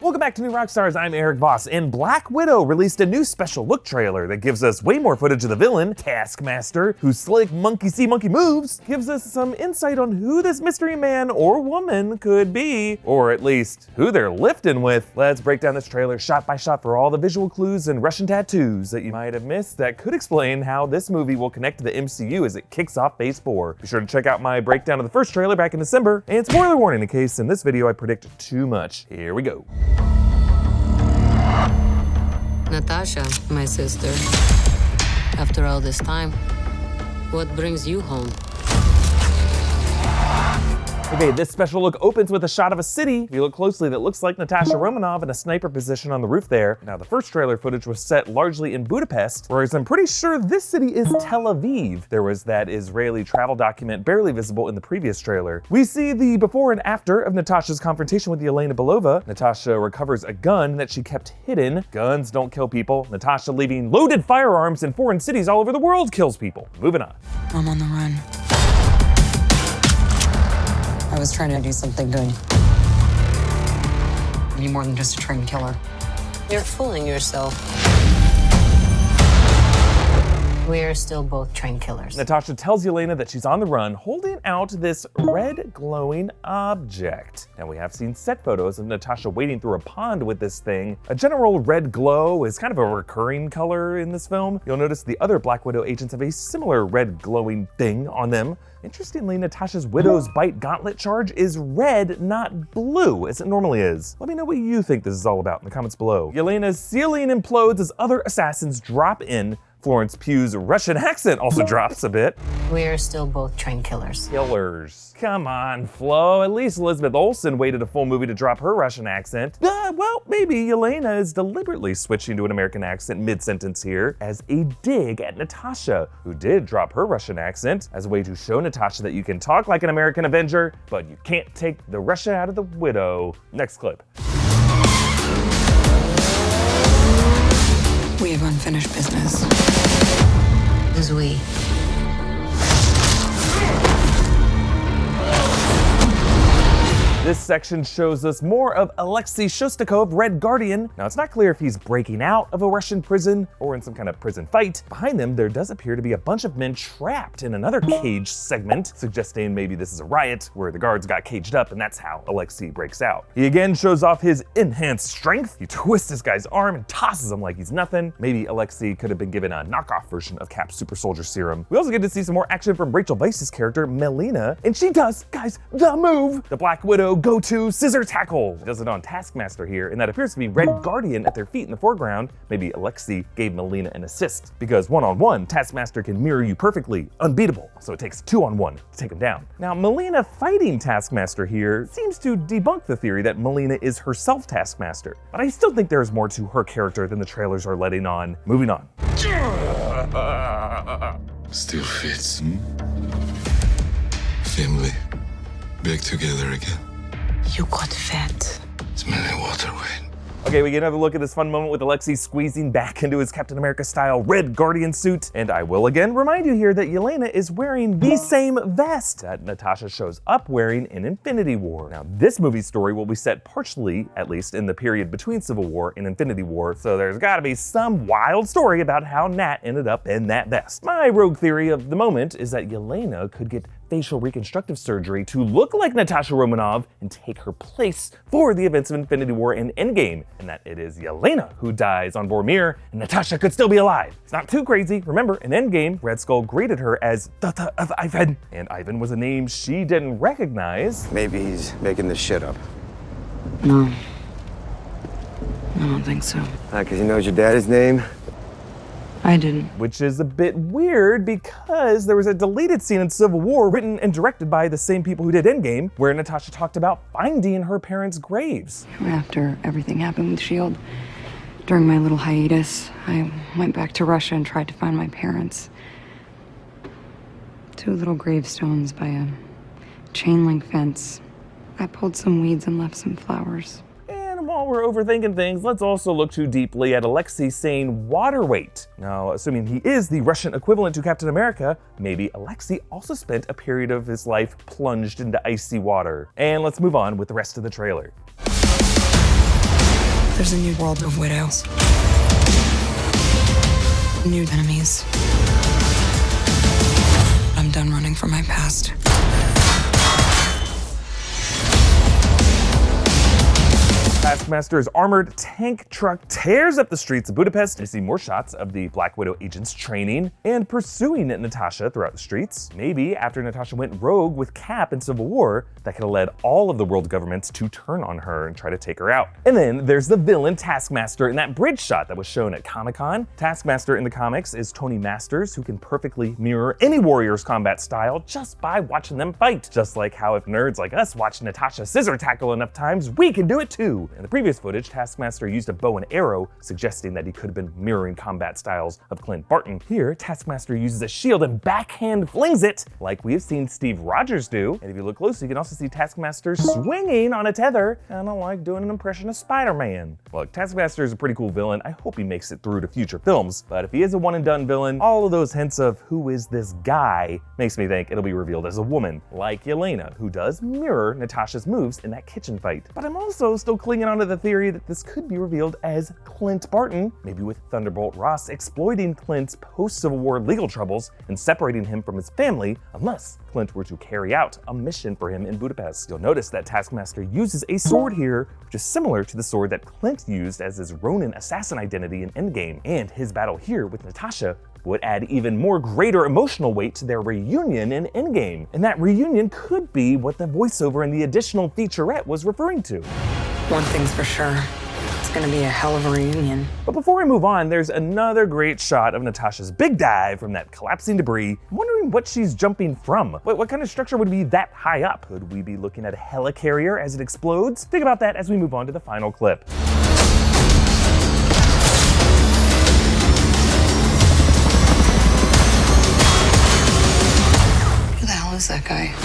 Welcome back to New Rockstars, I'm Erik Voss, and Black Widow released a new special look trailer that gives us way more footage of the villain, Taskmaster, whose slick monkey see monkey moves gives us some insight on who this mystery man or woman could be, or at least who they're lifting with. Let's break down this trailer shot by shot for all the visual clues and Russian tattoos that you might have missed that could explain how this movie will connect to the MCU as it kicks off Phase 4. Be sure to check out my breakdown of the first trailer back in December, and spoiler warning in case in this video I predict too much. Here we go. Natasha, my sister. After all this time, what brings you home? Okay, this special look opens with a shot of a city. If you look closely, that looks like Natasha Romanov in a sniper position on the roof there. Now, the first trailer footage was set largely in Budapest, whereas I'm pretty sure this city is Tel Aviv. There was that Israeli travel document barely visible in the previous trailer. We see the before and after of Natasha's confrontation with Yelena Belova. Natasha recovers a gun that she kept hidden. Guns don't kill people. Natasha leaving loaded firearms in foreign cities all over the world kills people. Moving on. I'm on the run. I was trying to do something good. You're more than just a trained killer. You're fooling yourself. We're still both trained killers. Natasha tells Yelena that she's on the run, holding out this red glowing object. Now, we have seen set photos of Natasha wading through a pond with this thing. A general red glow is kind of a recurring color in this film. You'll notice the other Black Widow agents have a similar red glowing thing on them. Interestingly, Natasha's Widow's Bite Gauntlet charge is red, not blue, as it normally is. Let me know what you think this is all about in the comments below. Yelena's ceiling implodes as other assassins drop in. Florence Pugh's Russian accent also drops a bit. We're still both trained killers. Killers. Come on, Flo. At least Elizabeth Olsen waited a full movie to drop her Russian accent. Well, maybe Yelena is deliberately switching to an American accent mid-sentence here as a dig at Natasha, who did drop her Russian accent as a way to show Natasha that you can talk like an American Avenger, but you can't take the Russia out of the Widow. Next clip. We have unfinished business. Who's we? This section shows us more of Alexei Shostakov, Red Guardian. Now, it's not clear if he's breaking out of a Russian prison or in some kind of prison fight. Behind them, there does appear to be a bunch of men trapped in another cage segment, suggesting maybe this is a riot where the guards got caged up and that's how Alexei breaks out. He again shows off his enhanced strength. He twists this guy's arm and tosses him like he's nothing. Maybe Alexei could have been given a knockoff version of Cap's super soldier serum. We also get to see some more action from Rachel Weisz's character, Melina, and she does, guys, the move! The Black Widow go-to scissor tackle. She does it on Taskmaster here, and that appears to be Red Guardian at their feet in the foreground. Maybe Alexei gave Melina an assist, because one-on-one, Taskmaster can mirror you perfectly, unbeatable, so it takes 2-on-1 to take him down. Now, Melina fighting Taskmaster here seems to debunk the theory that Melina is herself Taskmaster, but I still think there's more to her character than the trailers are letting on. Moving on. Still fits, Family, back together again. You got fat. Smelling water, Wayne. Okay, we get another look at this fun moment with Alexei squeezing back into his Captain America style Red Guardian suit. And I will again remind you here that Yelena is wearing the same vest that Natasha shows up wearing in Infinity War. Now, this movie's story will be set partially, at least, in the period between Civil War and Infinity War, so there's gotta be some wild story about how Nat ended up in that vest. My rogue theory of the moment is that Yelena could get facial reconstructive surgery to look like Natasha Romanov and take her place for the events of Infinity War and Endgame, and that it is Yelena who dies on Vormir and Natasha could still be alive. It's not too crazy. Remember, in Endgame, Red Skull greeted her as Daughter of Ivan, and Ivan was a name she didn't recognize. Maybe he's making this shit up. No. I don't think so. Because he knows your daddy's name? I didn't. Which is a bit weird because there was a deleted scene in Civil War written and directed by the same people who did Endgame, where Natasha talked about finding her parents' graves. After everything happened with S.H.I.E.L.D., during my little hiatus, I went back to Russia and tried to find my parents. 2 little gravestones by a chain link fence. I pulled some weeds and left some flowers. And while we're overthinking things, let's also look too deeply at Alexei saying water weight. Now, assuming he is the Russian equivalent to Captain America, maybe Alexei also spent a period of his life plunged into icy water. And let's move on with the rest of the trailer. There's a new world of widows. New enemies. I'm done running from my past. Taskmaster's armored tank truck tears up the streets of Budapest. We see more shots of the Black Widow agents training and pursuing Natasha throughout the streets. Maybe after Natasha went rogue with Cap in Civil War, that could have led all of the world governments to turn on her and try to take her out. And then there's the villain Taskmaster in that bridge shot that was shown at Comic-Con. Taskmaster in the comics is Tony Masters, who can perfectly mirror any warrior's combat style just by watching them fight. Just like how if nerds like us watch Natasha scissor tackle enough times, we can do it too. In the previous footage, Taskmaster used a bow and arrow, suggesting that he could have been mirroring combat styles of Clint Barton. Here, Taskmaster uses a shield and backhand flings it, like we have seen Steve Rogers do. And if you look closely, you can also see Taskmaster swinging on a tether, kind of like doing an impression of Spider-Man. Look, Taskmaster is a pretty cool villain. I hope he makes it through to future films, but if he is a one-and-done villain, all of those hints of who is this guy makes me think it'll be revealed as a woman, like Yelena, who does mirror Natasha's moves in that kitchen fight. But I'm also still clinging onto the theory that this could be revealed as Clint Barton, maybe with Thunderbolt Ross exploiting Clint's post-Civil War legal troubles and separating him from his family, unless Clint were to carry out a mission for him in Budapest. You'll notice that Taskmaster uses a sword here, which is similar to the sword that Clint used as his Ronin assassin identity in Endgame, and his battle here with Natasha would add even more greater emotional weight to their reunion in Endgame. And that reunion could be what the voiceover in the additional featurette was referring to. One thing's for sure. It's gonna be a hell of a reunion. But before we move on, there's another great shot of Natasha's big dive from that collapsing debris. I'm wondering what she's jumping from. What kind of structure would be that high up? Could we be looking at a helicarrier as it explodes? Think about that as we move on to the final clip. Who the hell is that guy?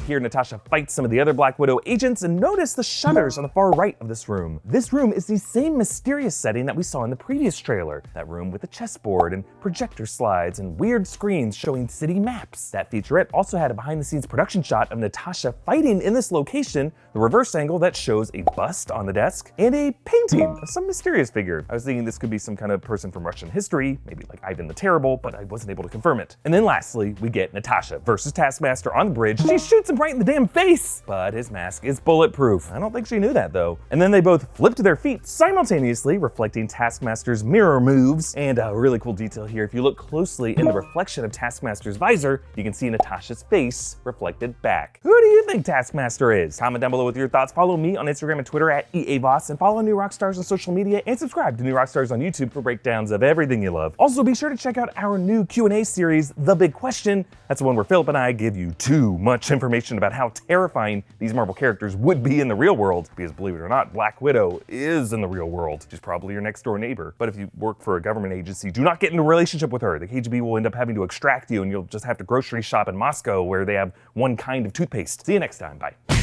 Here, Natasha fights some of the other Black Widow agents, and notice the shutters on the far right of this room. This room is the same mysterious setting that we saw in the previous trailer. That room with the chessboard and projector slides and weird screens showing city maps. That featurette also had a behind-the-scenes production shot of Natasha fighting in this location, the reverse angle that shows a bust on the desk, and a painting of some mysterious figure. I was thinking this could be some kind of person from Russian history, maybe like Ivan the Terrible, but I wasn't able to confirm it. And then lastly, we get Natasha versus Taskmaster on the bridge. She shoots him right in the damn face, but his mask is bulletproof. I don't think she knew that though. And then they both flip to their feet simultaneously, reflecting Taskmaster's mirror moves. And a really cool detail here, if you look closely in the reflection of Taskmaster's visor, you can see Natasha's face reflected back. Who do you think Taskmaster is? Comment down below with your thoughts. Follow me on Instagram and Twitter at Erik Voss, and follow New Rockstars on social media, and subscribe to New Rockstars on YouTube for breakdowns of everything you love. Also, be sure to check out our new Q&A series, The Big Question. That's the one where Philip and I give you too much information about how terrifying these Marvel characters would be in the real world, because believe it or not, Black Widow is in the real world. She's probably your next door neighbor. But if you work for a government agency, do not get into a relationship with her. The KGB will end up having to extract you, and you'll just have to grocery shop in Moscow where they have one kind of toothpaste. See you next time, bye.